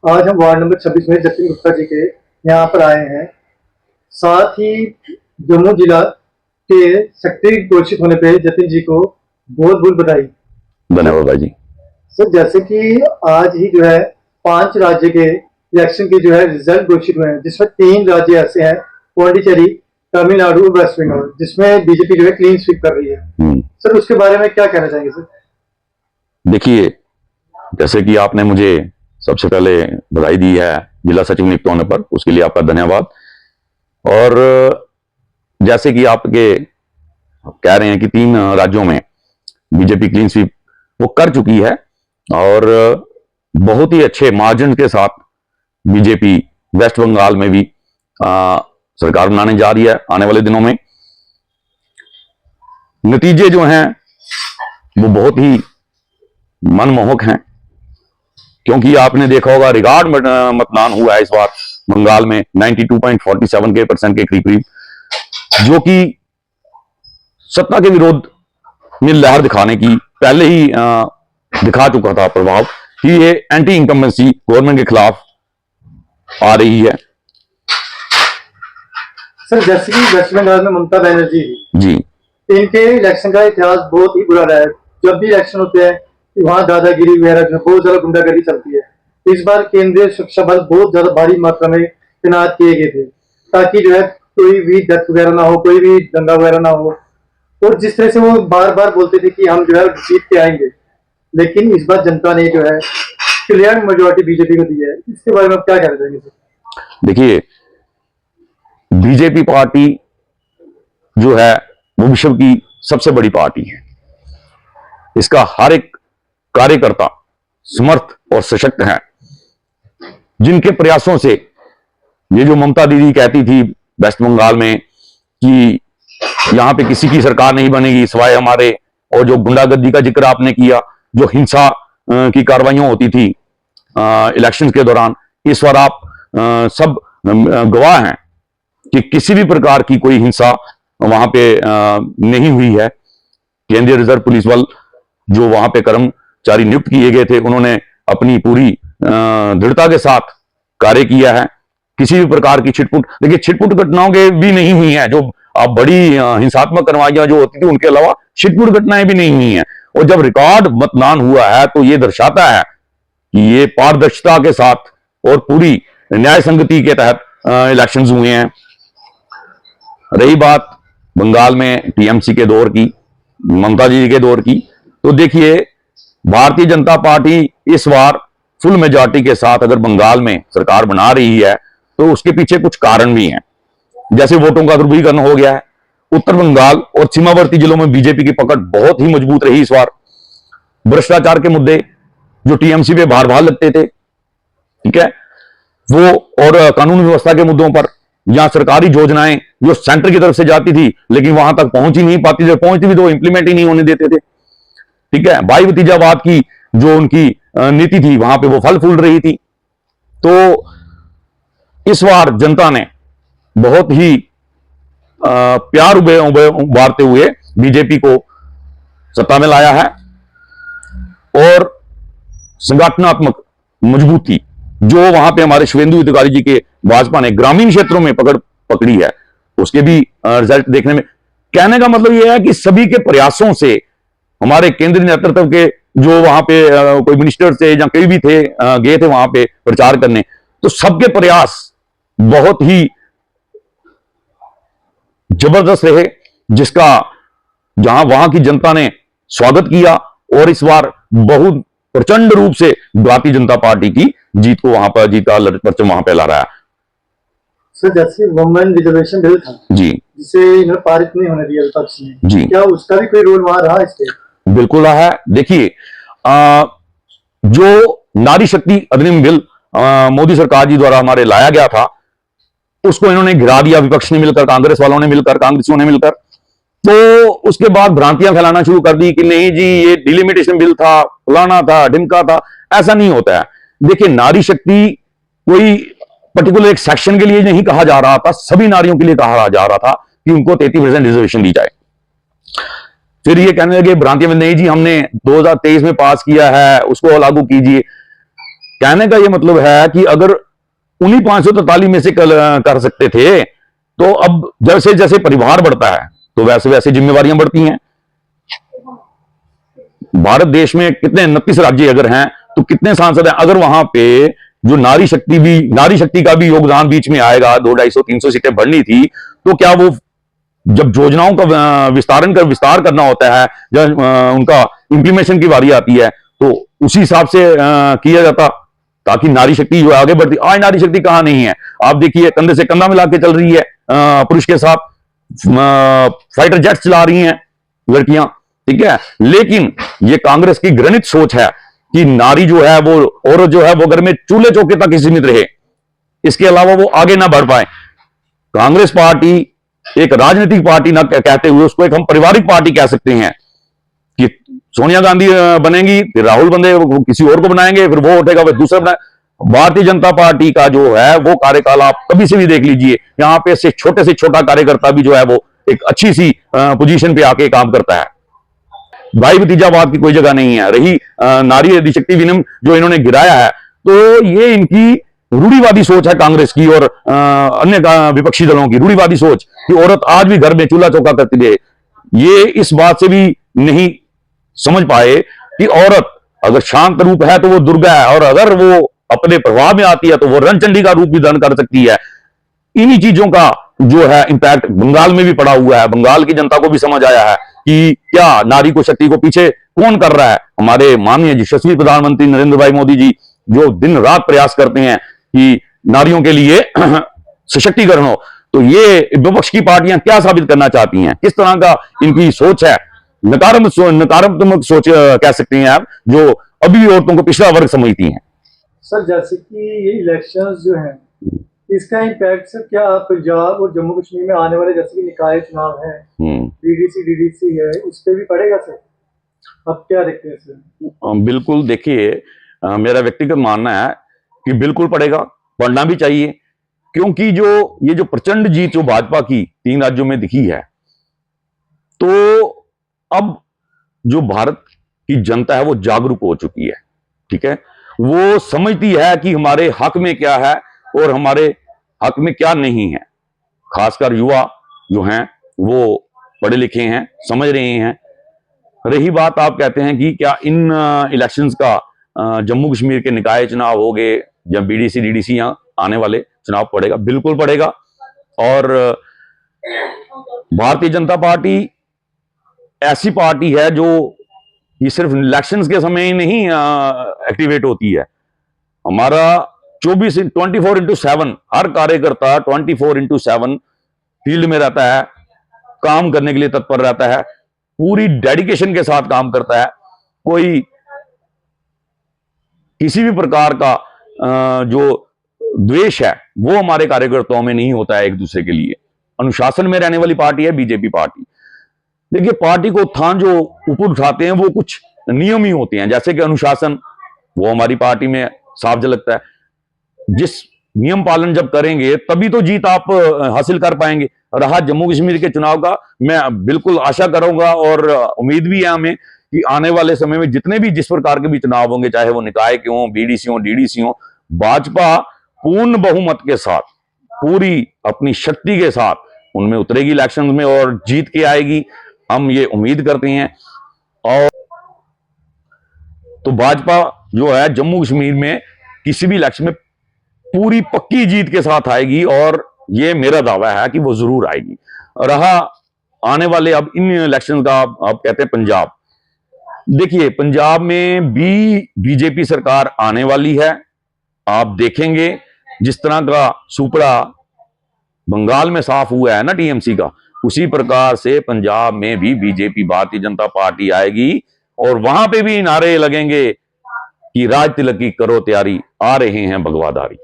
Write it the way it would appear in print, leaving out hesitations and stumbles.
आज हम ward number 26 में जतिन गुप्ता जी के यहाँ पर आए हैं। साथ ही जम्मू जिला के सेक्रेटरी घोषित होने पे जतिन जी को बहुत बहुत बधाई। धन्यवाद भाई जी। सर, जैसे कि आज ही जो है 5 राज्य के इलेक्शन के जो है रिजल्ट घोषित हुए हैं, जिसमें 3 राज्य ऐसे हैं, पौंडीचेरी, तमिलनाडु और वेस्ट बंगाल, जिसमें बीजेपी जो है क्लीन स्वीप कर रही है। सर, उसके बारे में क्या कहना चाहेंगे सर? देखिए, जैसे कि आपने मुझे सबसे पहले बधाई दी है जिला सचिव नियुक्त होने पर, उसके लिए आपका धन्यवाद। और जैसे कि आपके कह रहे हैं कि 3 राज्यों में बीजेपी क्लीन स्वीप वो कर चुकी है और बहुत ही अच्छे मार्जिन के साथ बीजेपी वेस्ट बंगाल में भी सरकार बनाने जा रही है आने वाले दिनों में। नतीजे जो हैं वो बहुत ही मनमोहक हैं, क्योंकि आपने देखा होगा रिकॉर्ड मतदान हुआ है इस बार बंगाल में 92.47% के करीब, जो कि सत्ता के विरोध में लहर दिखाने की पहले ही दिखा चुका था प्रभाव कि ये एंटी इनकम्बेंसी गवर्नमेंट के खिलाफ आ रही है। सर, जैसे कि वेस्ट बंगाल में ममता बनर्जी जी, इनके इलेक्शन का इतिहास बहुत ही बुरा रहा है। जब भी इलेक्शन होते हैं वहां दादागिरी वगैरह जो बहुत ज्यादा गुंडागर्दी चलती है। इस बार केंद्रीय सुरक्षा बल बहुत ज्यादा भारी मात्रा में तैनात किए गए थे, ताकि जो है कोई भी डेथ वगैरह ना हो, कोई भी दंगा वगैरह ना हो। और जिस तरह से वो बार बार बोलते थे कि हम जो है जीत के आएंगे, लेकिन इस बार जनता ने जो है क्लियर मेजोरिटी बीजेपी को दी है। इसके बारे में आप क्या कहना चाहेंगे सर? देखिए, बीजेपी पार्टी जो है वो विश्व की सबसे बड़ी पार्टी है। इसका हर एक कार्यकर्ता समर्थ और सशक्त है, जिनके प्रयासों से ये जो ममता दीदी कहती थी वेस्ट बंगाल में कि यहां पे किसी की सरकार नहीं बनेगी सिवाय हमारे, और जो गुंडागर्दी का जिक्र आपने किया, जो हिंसा की कार्रवाइयां होती थी इलेक्शंस के दौरान, इस बार आप सब गवाह हैं कि किसी भी प्रकार की कोई हिंसा वहां पे नहीं हुई है। केंद्रीय रिजर्व पुलिस बल जो वहां पे कर्मचारी नियुक्त किए गए थे, उन्होंने अपनी पूरी दृढ़ता के साथ कार्य किया है। किसी भी प्रकार की छिटपुट, देखिए छिटपुट घटनाओं के भी नहीं हुई है, जो अब बड़ी हिंसात्मक कार्रवाइयां जो होती थी उनके अलावा छिटपुट घटनाएं भी नहीं हुई हैं। और जब रिकॉर्ड मतदान हुआ है तो ये दर्शाता है कि ये पारदर्शिता के साथ और पूरी न्याय संगति के तहत इलेक्शंस हुए हैं। रही बात बंगाल में टीएमसी के दौर की, ममता जी के दौर की, तो देखिए भारतीय जनता पार्टी इस बार फुल मेजॉरिटी के साथ अगर बंगाल में सरकार बना रही है तो उसके पीछे कुछ कारण भी हैं। जैसे वोटों का ध्रुवीकरण हो गया है। उत्तर बंगाल और सीमावर्ती जिलों में बीजेपी की पकड़ बहुत ही मजबूत रही इस बार। भ्रष्टाचार के मुद्दे जो टीएमसी पे बार बार लगते थे, ठीक है, वो और कानून व्यवस्था के मुद्दों पर, जहां सरकारी योजनाएं जो सेंटर की तरफ से जाती थी लेकिन वहां तक पहुंच ही नहीं पाती थी, पहुंचती भी तो इंप्लीमेंट ही नहीं होने देते थे, ठीक है। भाई भतीजावाद की जो उनकी नीति थी वहां पे वो फल फूल रही थी। तो इस बार जनता ने बहुत ही प्यार उबारते हुए बीजेपी को सत्ता में लाया है और संगठनात्मक मजबूती जो वहां पे हमारे शुभेंदु अधिकारी जी के भाजपा ने ग्रामीण क्षेत्रों में पकड़ी है, उसके भी रिजल्ट देखने में। कहने का मतलब यह है कि सभी के प्रयासों से हमारे केंद्रीय नेतृत्व के जो वहां पे कोई मिनिस्टर थे या कई भी थे गए थे वहां पे प्रचार करने, तो सबके प्रयास बहुत ही जबरदस्त रहे, जिसका जहां वहां की जनता ने स्वागत किया और इस बार बहुत प्रचंड रूप से भारतीय जनता पार्टी की जीत को वहां पर, जीत का परचम वहां पे ला रहा है। सर, जैसे वुमेन रिजर्वेशन बिल था जी, जिसे इन्हें पारित नहीं होने दिया विपक्ष ने जी, क्या उसका भी कोई रोल वहां रहा इसके? बिल्कुल रहा है। देखिए जो नारी शक्ति अधिनियम बिल मोदी सरकार जी द्वारा हमारे लाया गया था, उसको इन्होंने गिरा दिया, विपक्ष ने मिलकर, कांग्रेस वालों ने मिलकर, कांग्रेसियों ने मिलकर। तो उसके बाद भ्रांतियां फैलाना शुरू कर दी कि नहीं जी ये डिलिमिटेशन बिल था, फलाना था, ढिमका था। ऐसा नहीं होता है। देखिए, नारी शक्ति कोई पर्टिकुलर एक सेक्शन के लिए नहीं कहा जा रहा था, सभी नारियों के लिए कहा जा रहा था कि उनको 33% रिजर्वेशन दी जाए। फिर ये कहने लगे भ्रांतियां, नहीं जी हमने 2023 में पास किया है, उसको लागू कीजिए। कहने का यह मतलब है कि अगर उन्हीं 543 में से कर सकते थे, तो अब जैसे जैसे परिवार बढ़ता है तो वैसे वैसे जिम्मेवारियां बढ़ती हैं। भारत देश में कितने 29 राज्य अगर हैं तो कितने सांसद हैं? अगर वहां पे जो नारी शक्ति का भी योगदान बीच में आएगा, 200-250-300 सीटें बढ़नी थी, तो क्या वो जब योजनाओं का विस्तार करना होता है, जब उनका इंप्लीमेंटेशन की बारी आती है, तो उसी हिसाब से किया जाता, ताकि नारी शक्ति जो आगे बढ़ती। आज नारी शक्ति कहां नहीं है? आप देखिए, कंधे से कंधा मिला के चल रही है पुरुष के साथ, फाइटर जेट चला रही हैं लड़कियां, ठीक है। लेकिन ये कांग्रेस की घृणित सोच है कि नारी जो है, वो औरत जो है, वो घर में चूल्हे चौके तक ही सीमित रहे, इसके अलावा वो आगे ना बढ़ पाए। कांग्रेस पार्टी एक राजनीतिक पार्टी ना कहते हुए उसको एक हम पारिवारिक पार्टी कह सकते हैं कि सोनिया गांधी बनेंगी, फिर राहुल बंदे किसी और को बनाएंगे, फिर वो उठेगा, फिर दूसरा बनाए। भारतीय जनता पार्टी का जो है वो कार्यकाल आप कभी से भी देख लीजिए, यहां पे से छोटा कार्यकर्ता भी जो है वो एक अच्छी सी पोजीशन पे आके काम करता है। भाई भतीजावाद की कोई जगह नहीं है। रही नारी अधिशक्ति विनियम जो इन्होंने गिराया है, तो ये इनकी रूढ़िवादी सोच है कांग्रेस की और अन्य विपक्षी दलों की रूढ़िवादी सोच कि औरत आज भी घर में चूल्हा चौका करती रहे। ये इस बात से भी नहीं समझ पाए कि औरत अगर शांत रूप है तो वो दुर्गा है, और अगर वो अपने प्रभाव में आती है तो वो रणचंडी का रूप भी धारण कर सकती है। इन्हीं चीजों का जो है इंपैक्ट बंगाल में भी पड़ा हुआ है। बंगाल की जनता को भी समझ आया है कि क्या नारी को शक्ति को पीछे कौन कर रहा है। हमारे माननीय यशस्वी प्रधानमंत्री नरेंद्र भाई मोदी जी जो दिन रात प्रयास करते हैं कि नारियों के लिए सशक्तिकरण हो, तो ये विपक्ष की पार्टियां क्या साबित करना चाहती हैं? किस तरह का इनकी सोच है? नकारात्मक सोच कह सकते हैं आप, जो अभी भी औरतों को पिछड़ा वर्ग समझती हैं। सर, जैसे कि ये इलेक्शंस जो हैं, इसका इम्पैक्ट सर क्या पंजाब और जम्मू कश्मीर में आने वाले जैसे कि निकाय चुनाव है, डीडीसी है, उस पर भी पड़ेगा सर? आप क्या देखते हैं सर? बिल्कुल, देखिए, मेरा व्यक्तिगत मानना है कि बिल्कुल पड़ेगा, पढ़ना भी चाहिए, क्योंकि ये जो प्रचंड जीत जो भाजपा की 3 राज्यों में दिखी है, तो अब जो भारत की जनता है वो जागरूक हो चुकी है, ठीक है। वो समझती है कि हमारे हक में क्या है और हमारे हक में क्या नहीं है। खासकर युवा जो हैं वो पढ़े लिखे हैं, समझ रहे हैं। रही बात, आप कहते हैं कि क्या इन इलेक्शंस का जम्मू कश्मीर के निकाय चुनाव हो गए या बीडीसी डीडीसी आने वाले चुनाव पड़ेगा? बिल्कुल पड़ेगा। और भारतीय जनता पार्टी ऐसी पार्टी है जो ये सिर्फ इलेक्शंस के समय ही नहीं एक्टिवेट होती है। हमारा 24/7 हर कार्यकर्ता 24/7 फील्ड में रहता है, काम करने के लिए तत्पर रहता है, पूरी डेडिकेशन के साथ काम करता है। कोई किसी भी प्रकार का जो द्वेष है वो हमारे कार्यकर्ताओं में नहीं होता है एक दूसरे के लिए। अनुशासन में रहने वाली पार्टी है बीजेपी पार्टी। देखिए, पार्टी को उत्थान जो ऊपर उठाते हैं वो कुछ नियम ही होते हैं, जैसे कि अनुशासन, वो हमारी पार्टी में साफ झलकता है। जिस नियम पालन जब करेंगे तभी तो जीत आप हासिल कर पाएंगे। रहा जम्मू कश्मीर के चुनाव का, मैं बिल्कुल आशा करूंगा और उम्मीद भी है हमें कि आने वाले समय में जितने भी जिस प्रकार के भी चुनाव होंगे, चाहे वो निकाय के हों, बीडीसी हों, डीडीसी हों, भाजपा पूर्ण बहुमत के साथ, पूरी अपनी शक्ति के साथ उनमें उतरेगी इलेक्शन में और जीत के आएगी, हम ये उम्मीद करते हैं। और तो भाजपा जो है जम्मू कश्मीर में किसी भी इलेक्शन में पूरी पक्की जीत के साथ आएगी, और ये मेरा दावा है कि वो जरूर आएगी। रहा आने वाले अब इन इलेक्शन का, आप कहते हैं पंजाब, देखिए पंजाब में भी बीजेपी सरकार आने वाली है। आप देखेंगे जिस तरह का सुपड़ा बंगाल में साफ हुआ है ना टीएमसी का, उसी प्रकार से पंजाब में भी बीजेपी भारतीय जनता पार्टी आएगी, और वहां पे भी नारे लगेंगे कि राज तिलक की करो तैयारी, आ रहे हैं भगवाधारी।